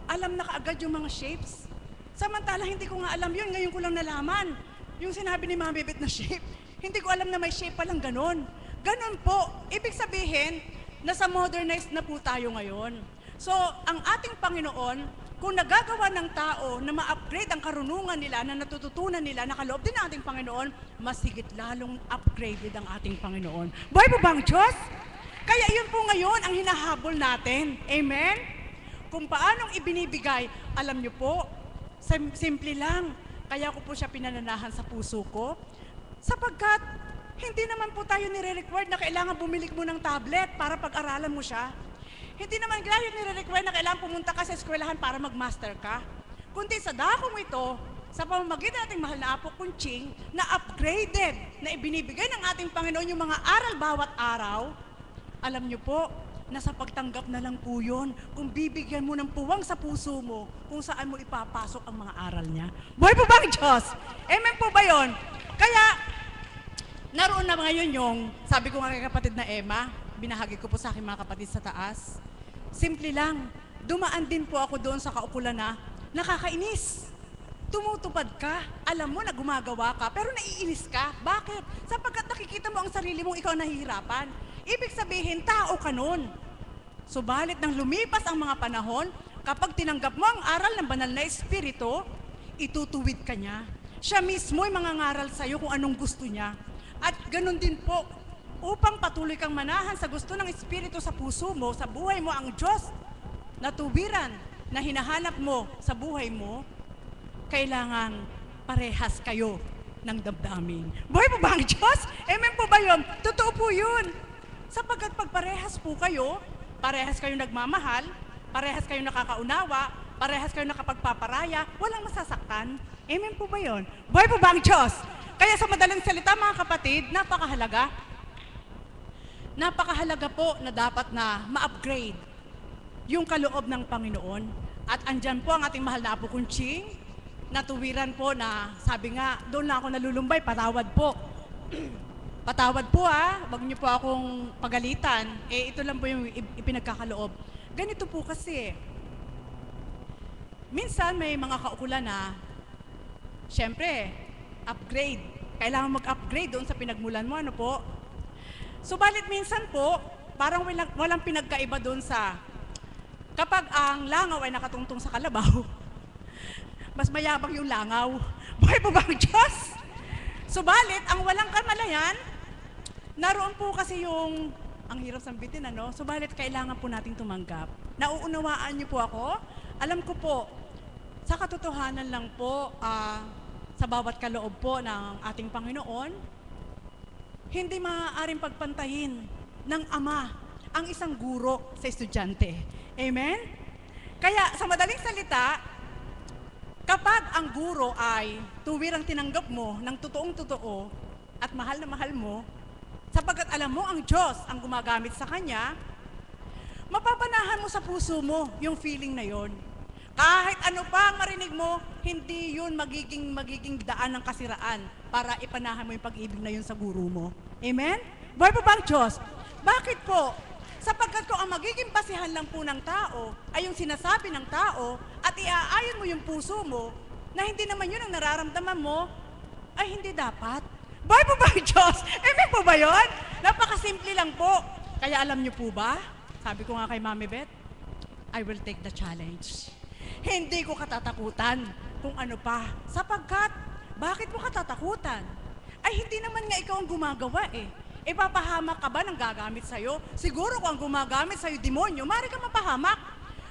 Alam na kaagad yung mga shapes. Samantala, hindi ko nga alam yun. Ngayon ko lang nalaman. Yung sinabi ni Mami Beth na shape, hindi ko alam na may shape palang ganon. Ganon po. Ibig sabihin, nasa modernized na po tayo ngayon. So, ang ating Panginoon, kung nagagawa ng tao na ma-upgrade ang karunungan nila, na natututunan nila, na kaloob din ng ating Panginoon, mas higit lalong upgraded ang ating Panginoon. Buhay po ba ang Diyos? Kaya yun po ngayon ang hinahabol natin. Amen? Kung paanong ibinibigay, alam niyo po, simple lang. Kaya ko po siya pinananahan sa puso ko. Sapagkat, hindi naman po tayo nire-required na kailangan bumili mo ng tablet para pag-aralan mo siya. Hindi naman tayo nire-required na kailangan pumunta ka sa eskwelahan para mag-master ka. Kundi sa dakong ito, sa pamamagitan nating mahal na Apo Kunching, na upgraded, na ibinibigay ng ating Panginoon yung mga aral bawat araw, alam niyo po, nasa pagtanggap na lang po yun. Kung bibigyan mo ng puwang sa puso mo, kung saan mo ipapasok ang mga aral niya. Buhay po ba ang Diyos? Amen po ba yun? Kaya, naroon na ngayon yung, sabi ko nga kay kapatid na Emma, binahagi ko po sa aking mga kapatid sa taas. Simple lang, dumaan din po ako doon sa kaukulan na nakakainis. Tumutupad ka, alam mo na gumagawa ka, pero naiinis ka. Bakit? Sapagkat nakikita mo ang sarili mong ikaw nahihirapan. Ibig sabihin, tao ka nun. Subalit nang lumipas ang mga panahon, kapag tinanggap mo ang aral ng banal na Espiritu, itutuwid ka niya. Siya mismo ay mangangaral sa'yo kung anong gusto niya. At ganun din po, upang patuloy kang manahan sa gusto ng Espiritu sa puso mo, sa buhay mo, ang Diyos na tuwiran na hinahanap mo sa buhay mo, kailangan parehas kayo ng damdamin. Buhay po ba ang Diyos? Amen po ba yun? Totoo po yun. Sapagkat pag parehas po kayo, parehas kayo nagmamahal, parehas kayo nakakaunawa, parehas kayo nakapagpaparaya, walang masasaktan. Amen po ba yun? Buhay po ba ang Diyos? Kaya sa madaling salita, mga kapatid, napakahalaga. Napakahalaga po na dapat na ma-upgrade yung kaloob ng Panginoon. At andyan po ang ating mahal na Apo Kunching, natuwiran po na sabi nga, doon lang ako nalulumbay, patawad po. Patawad po wag niyo po akong pagalitan. Ito lang po yung ipinagkakaloob. Ganito po kasi, minsan may mga kaukulan na, syempre, upgrade. Kailangan mag-upgrade doon sa pinagmulan mo, ano po? Subalit minsan po, parang walang pinagkaiba doon sa, kapag ang langaw ay nakatungtong sa kalabaw, mas mayabang yung langaw. Buhay po ba ang Diyos? Subalit, ang walang kamalayan, naroon po kasi yung, ang hirap sambitin, ano? Subalit, kailangan po nating tumanggap. Nauunawaan niyo po ako? Alam ko po, sa katotohanan lang po, sa bawat kaloob po ng ating Panginoon, hindi maaaring pagpantahin ng Ama ang isang guro sa estudyante. Amen? Kaya, sa madaling salita, kapag ang guro ay tuwirang tinanggap mo ng totoong-totoo at mahal na mahal mo, sapagkat alam mo ang Diyos ang gumagamit sa Kanya, mapapanahan mo sa puso mo yung feeling na yon. Kahit ano pa ang marinig mo, hindi yun magiging daan ng kasiraan para ipanahan mo yung pag-ibig na yun sa guro mo. Amen? Buhay po ba ang Diyos? Bakit po? Sapagkat kung ang magiging basihan lang po ng tao ay yung sinasabi ng tao at iaayon mo yung puso mo na hindi naman yun ang nararamdaman mo, ay hindi dapat. Buhay po ba ang Diyos? Amen po ba yun? Napakasimple lang po. Kaya alam niyo po ba, sabi ko nga kay Mami Beth, I will take the challenge. Hindi ko katatakutan kung ano pa. Sapagkat, bakit mo katatakutan? Ay, hindi naman nga ikaw ang gumagawa eh. Ipapahamak ka ba ng gagamit sa'yo? Siguro kung ang gumagamit sa'yo demonyo, maaari ka mapahamak.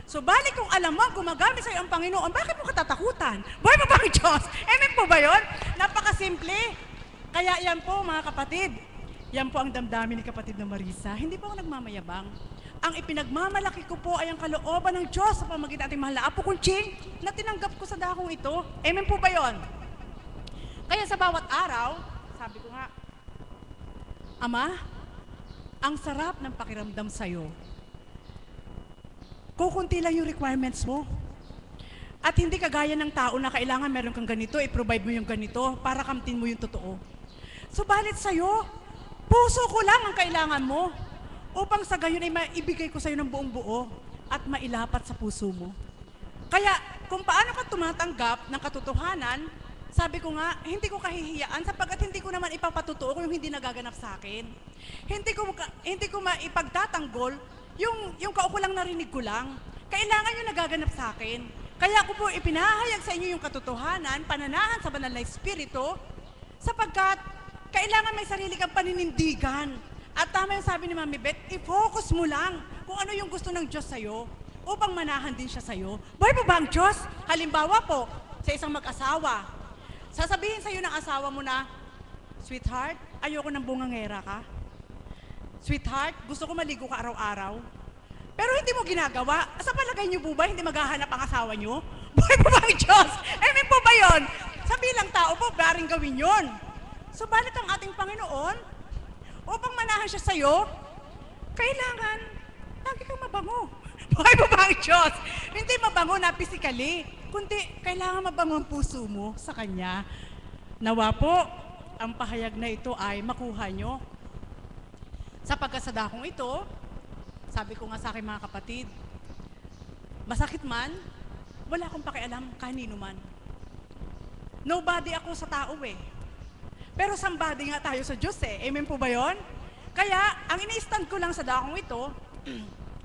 So, balik kung alam mo, gumagamit sa'yo ang Panginoon, bakit mo katatakutan? Buhay pa ba ang Diyos? Amen po ba yun? Napakasimple. Kaya yan po, mga kapatid. Yan po ang damdamin ni kapatid na Marisa. Hindi po ako nagmamayabang. Ang ipinagmamalaki ko po ay ang kalooban ng Diyos sa pamagitan ating mahal na Apo Kunching na tinanggap ko sa dakong ito. Amen po ba yun? Kaya sa bawat araw, sabi ko nga, Ama, ang sarap ng pakiramdam sa'yo. Kukunti lang yung requirements mo. At hindi kagaya ng tao na kailangan meron kang ganito, i-provide mo yung ganito para kamtin mo yung totoo. Subalit sa'yo, puso ko lang ang kailangan mo upang sa gayon ay maibigay ko sa'yo ng buong buo at mailapat sa puso mo. Kaya kung paano ka tumatanggap ng katotohanan, sabi ko nga, hindi ko kahihiyaan sapagkat hindi ko naman ipapatutuo kung yung hindi nagaganap sa akin. Hindi ko maipagtatanggol yung kaukulang narinig ko lang. Kailangan yung nagaganap sa akin. Kaya ko po ipinahayag sa inyo yung katotohanan, pananahan sa banal na Espiritu, sapagkat kailangan may sarili kang paninindigan. At tama yung sabi ni Mami Beth, i-focus mo lang kung ano yung gusto ng Diyos sa'yo upang manahan din siya sa'yo. Buhay po ba ang Diyos? Halimbawa po, sa isang mag-asawa, sasabihin sa'yo ng asawa mo na, Sweetheart, ayoko ng bungangera ka. Sweetheart, gusto ko maligo ka araw-araw. Pero hindi mo ginagawa. Sa palagay niyo po ba, hindi maghahanap ang asawa niyo? Buhay po ba ang Diyos? Amen po ba yun? Sa bilang tao po, baring gawin yun. Subalit ang ating Panginoon, upang manahan siya sa'yo, kailangan lagi kang mabango. Buhay po ba ang Diyos? Hindi mabango na physically, kundi kailangan mabango ang puso mo sa Kanya. Nawa po, ang pahayag na ito ay makuha nyo. Sapagkat sa dakong ito, sabi ko nga sa aking mga kapatid, masakit man, wala akong pakialam kanino man. Nobody ako sa tao eh. Pero somebody nga tayo sa Diyos eh. Amen po ba yun? Kaya, ang ini-stand ko lang sa dakong ito,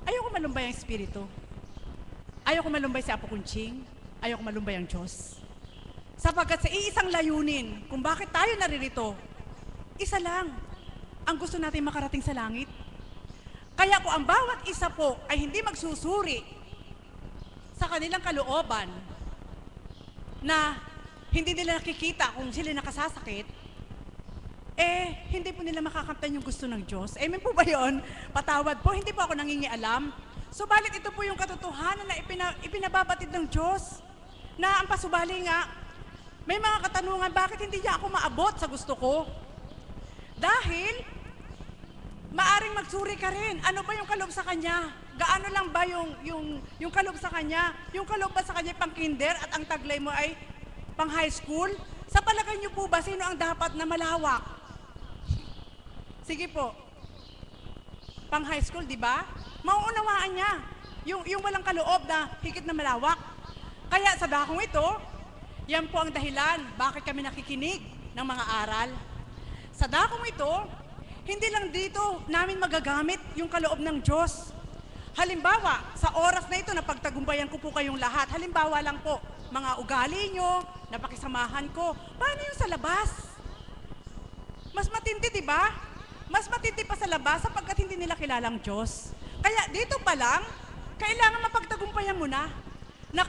ayoko malumbay ang Espiritu. Ayoko malumbay si Apo Kunching. Ayoko malumbay ang Diyos. Sapagkat sa iisang layunin, kung bakit tayo naririto, isa lang, ang gusto natin makarating sa langit. Kaya kung ang bawat isa po ay hindi magsusuri sa kanilang kalooban na hindi nila nakikita kung sila nakasasakit, hindi po nila makakamtan yung gusto ng Diyos. Amen po ba yun? Patawad po, hindi po ako nangingialam. Subalit ito po yung katotohanan na ipinababatid ng Diyos. Na ang pasubali nga, may mga katanungan, bakit hindi niya ako maabot sa gusto ko? Dahil, maaring magsuri ka rin. Ano ba yung kaloob sa Kanya? Gaano lang ba yung kaloob sa Kanya? Yung kaloob ba sa Kanya pang kinder at ang taglay mo ay pang high school? Sa palagay niyo po ba, sino ang dapat na malawak? Sige po. Pang high school, di ba? Mauunawaan niya. Yung walang kaloob na higit na malawak. Kaya sa dakong ito, yan po ang dahilan bakit kami nakikinig ng mga aral. Sa dakong ito, hindi lang dito namin magagamit yung kaloob ng Diyos. Halimbawa, sa oras na ito na pagtagumpayan ko po kayong lahat, halimbawa lang po, mga ugali nyo, napakisamahan ko, paano yung sa labas? Mas matindi, di ba? Mas matindi pa sa labas sapagkat hindi nila kilalang Diyos. Kaya dito pa lang, kailangan mapagtagumpayan mo na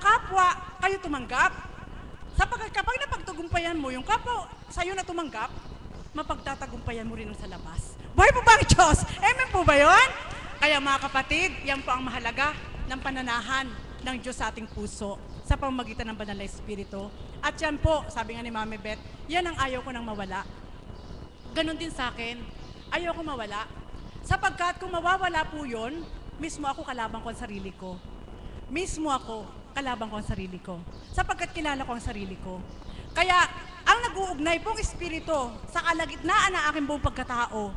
kapwa kayo tumanggap. Sapagkat kapag napagtagumpayan mo, yung kapwa sa'yo na tumanggap, mapagtatagumpayan mo rin sa labas. Buhay po ba ang Diyos? Amen po ba yun? Kaya mga kapatid, yan po ang mahalaga ng pananahan ng Diyos sa ating puso sa pamamagitan ng banal na Espiritu. At yan po, sabi nga ni Mami Beth, yan ang ayaw ko nang mawala. Ganon din sa akin, ayaw ko mawala. Sapagkat kung mawawala po yun, mismo ako kalabang ko ang sarili ko. Mismo ako kalabang ko ang sarili ko. Sapagkat kilala ko ang sarili ko. Kaya, ang nag-uugnay pong Espiritu sa kalagitnaan ng aking buong pagkatao,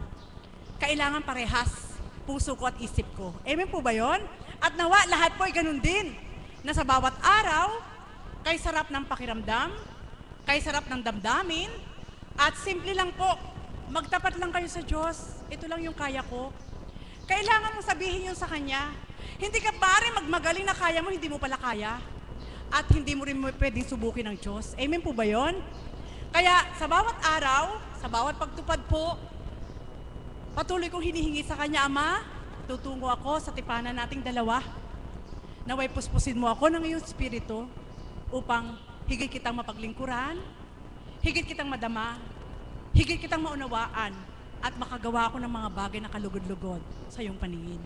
kailangan parehas puso ko at isip ko. Amen po ba yun? At nawa, lahat po ay ganun din. Na sa bawat araw, kay sarap ng pakiramdam, kay sarap ng damdamin, at simple lang po, magtapat lang kayo sa Diyos. Ito lang yung kaya ko. Kailangan mong sabihin yun sa Kanya. Hindi ka pare magmagaling na kaya mo, hindi mo pala kaya. At hindi mo rin pwedeng subukin ng Diyos. Amen po ba yun? Kaya sa bawat araw, sa bawat pagtupad po, patuloy kong hinihingi sa Kanya, Ama, tutungo ako sa tipanan nating dalawa. Naway puspusin mo ako ng iyong Espiritu upang higit kitang mapaglingkuran, higit kitang madama, higit kitang maunawaan, at makagawa ako ng mga bagay na kalugod-lugod sa iyong paningin.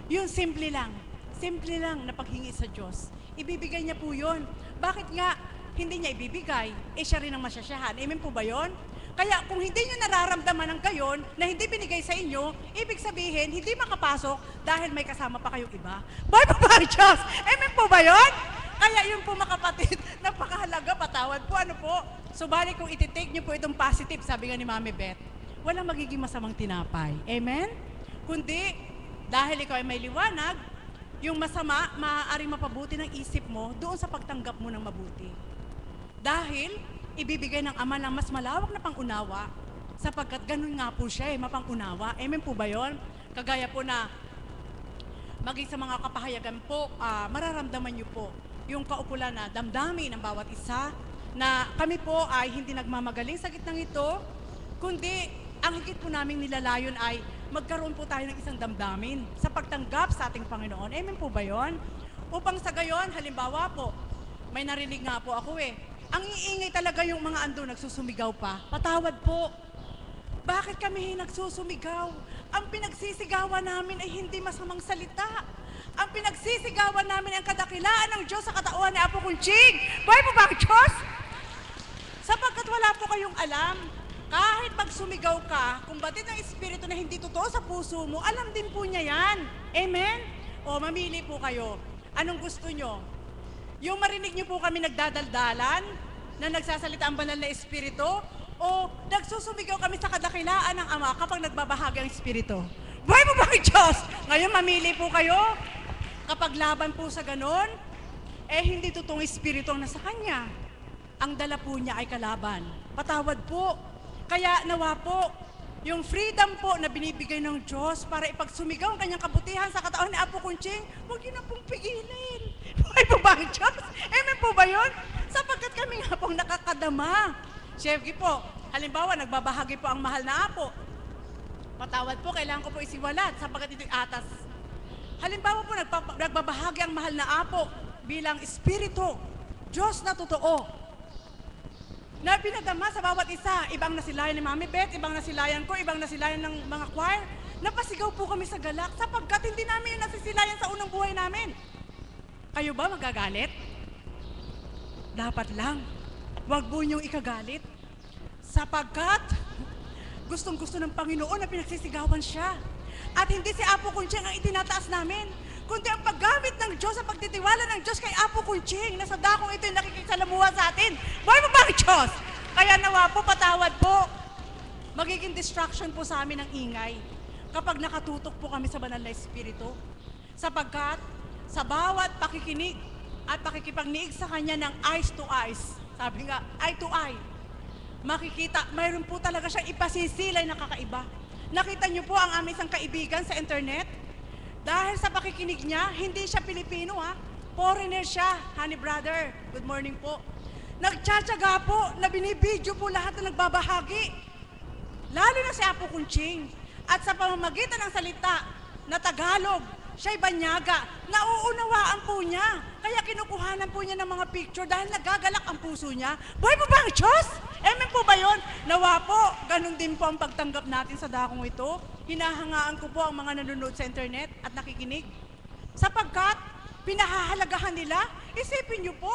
Yun, simple lang na paghingi sa Diyos. Ibibigay niya po yun. Bakit nga hindi niya ibibigay? Siya rin ang masyasyahan. Amen po ba yun? Kaya kung hindi niyo nararamdaman ng gayon na hindi binigay sa inyo, ibig sabihin, hindi makapasok dahil may kasama pa kayong iba. Boy po ba, Diyos? Amen po ba yun? Kaya yun po, mga kapatid, napakahalaga, patawad po, ano po. Subalit kung ititake niyo po itong positive, sabi nga ni Mami Beth, walang magiging masamang tinapay. Amen? Kundi, dahil ikaw ay may liwanag, yung masama, maaaring mapabuti ng isip mo doon sa pagtanggap mo ng mabuti. Dahil, ibibigay ng Ama ng mas malawak na pangunawa, sapagkat ganun nga po siya, mapangunawa. Amen po ba yun? Kagaya po na, maging sa mga kapahayagan po, mararamdaman niyo po yung kaukulan na damdamin ng bawat isa, na kami po ay hindi nagmamagaling sa gitnang ito, kundi ang higit po naming nilalayon ay magkaroon po tayo ng isang damdamin sa pagtanggap sa ating Panginoon. Amen po ba yun? Upang sa gayon, halimbawa po, may narinig nga po ako ang iingay talaga yung mga ando nagsusumigaw pa. Patawad po. Bakit kami nagsusumigaw? Ang pinagsisigawan namin ay hindi masamang salita. Ang pinagsisigawan namin ay ang kadakilaan ng Diyos sa katauhan ni Apo Kunching. Boy po ba ang Diyos? Sapagkat wala po kayong alam, kahit magsumigaw ka, kung batid ng Espiritu na hindi totoo sa puso mo, alam din po niya yan. Amen? O, mamili po kayo. Anong gusto nyo? Yung marinig nyo po kami nagdadaldalan, na nagsasalita ang banal na Espiritu, o nagsusumigaw kami sa kadakilaan ng Ama kapag nagbabahagi ang Espiritu? Buhay mo ba ang Diyos? Ngayon, mamili po kayo. Kapag laban po sa ganon, hindi totoong Espiritu ang nasa Kanya. Ang dala po niya ay kalaban. Patawad po. Kaya nawa po, yung freedom po na binibigay ng Diyos para ipagsumigaw ang kanyang kabutihan sa katauhan ni Apo Kunching, huwag yun na pong pigilin. Buhay po ba ang Diyos? Amen po ba yun? Sapagkat kami nga pong nakakadama. Syempre po, halimbawa, nagbabahagi po ang mahal na Apo. Patawad po, kailangan ko po isiwalat sapagkat ito'y atas. Halimbawa po, nagbabahagi ang mahal na Apo bilang Espiritu, Diyos na totoo, na pinadama sa bawat isa. Ibang nasilayan ni Mami Beth, ibang nasilayan ko, ibang nasilayan ng mga choir. Napasigaw po kami sa galak sapagkat hindi namin yung nasisilayan sa unang buhay namin. Kayo ba magagalit? Dapat lang. Huwag po niyong ikagalit. Sapagkat gustong-gusto ng Panginoon na pinagsisigawan siya. At hindi si Apo Kunching ang itinataas namin, kundi ang paggamit ng Diyos, ang pagtitiwala ng Diyos kay Apo Kunching na sa dakong ito yung nakikisalamuha sa atin. Buhay mo ba ang Diyos? Kaya nawa po, patawad po. Magiging distraction po sa amin ang ingay kapag nakatutok po kami sa banal na Espiritu. Sapagkat sa bawat pakikinig at pakikipagniig sa Kanya ng eyes to eyes, sabi nga, eye to eye, makikita, mayroon po talaga siyang ipasisilay na kakaiba. Nakita niyo po ang aming isang kaibigan sa internet? Dahil sa pakikinig niya, hindi siya Pilipino foreigner siya. Honey brother, good morning po. Nagtsatsaga po, na binibidyo po lahat na nagbabahagi. Lalo na si Apo Kunching. At sa pamamagitan ng salita na Tagalog, siya'y banyaga. Nauunawaan po niya. Kaya kinukuhanan po niya ng mga picture dahil nagagalak ang puso niya. Buhay po ba ang Diyos? Amen po ba yun? Nawa po, ganun din po ang pagtanggap natin sa dakong ito. Hinahangaan ko po ang mga nanonood sa internet at nakikinig. Sapagkat pinahahalagahan nila, isipin niyo po,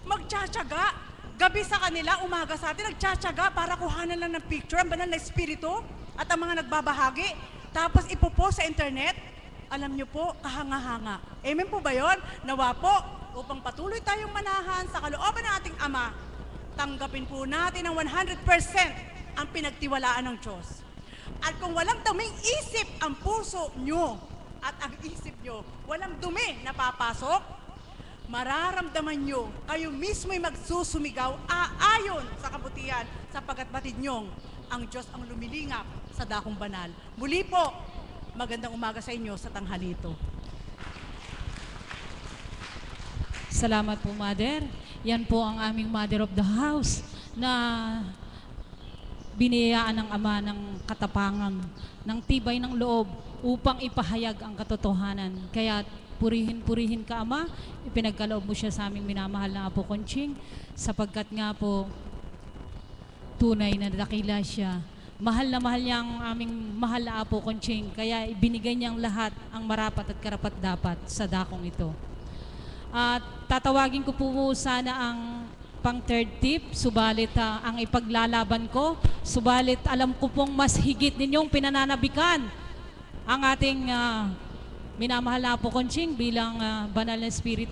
magtsatsaga, gabi sa kanila, umaga sa atin, nagtsatsaga para kuhanan lang ng picture, ang banal na Espiritu at ang mga nagbabahagi. Tapos ipopost sa internet, alam niyo po, kahanga-hanga. Amen po ba yun? Nawa po, upang patuloy tayong manahan sa kalooban ng ating Ama, tanggapin po natin ng 100% ang pinagtiwalaan ng Diyos. At kung walang duming isip ang puso nyo at ang isip nyo, walang dumi na papasok, mararamdaman nyo, kayo mismo'y magsusumigaw aayon sa kabutihan sapagkat batid nyong ang Diyos ang lumilingap sa dakong banal. Muli po, magandang umaga sa inyo sa tanghali ito. Salamat po, Mother. Yan po ang aming Mother of the House na biniyayaan ng Ama ng katapangan, ng tibay ng loob upang ipahayag ang katotohanan. Kaya purihin ka, Ama. Ipinagkaloob mo siya sa aming minamahal na Apo Conching sapagkat nga po tunay na dakila siya. Mahal na mahal niya ang aming mahal na Apo Conching, kaya ibinigay niyang lahat ang marapat at karapat-dapat sa dakong ito. At tatawagin ko po sana ang pang third tip, subalit ang ipaglalaban ko, subalit alam ko pong mas higit ninyong pinananabikan ang ating minamahal na Apo Conching bilang banal na espiritu.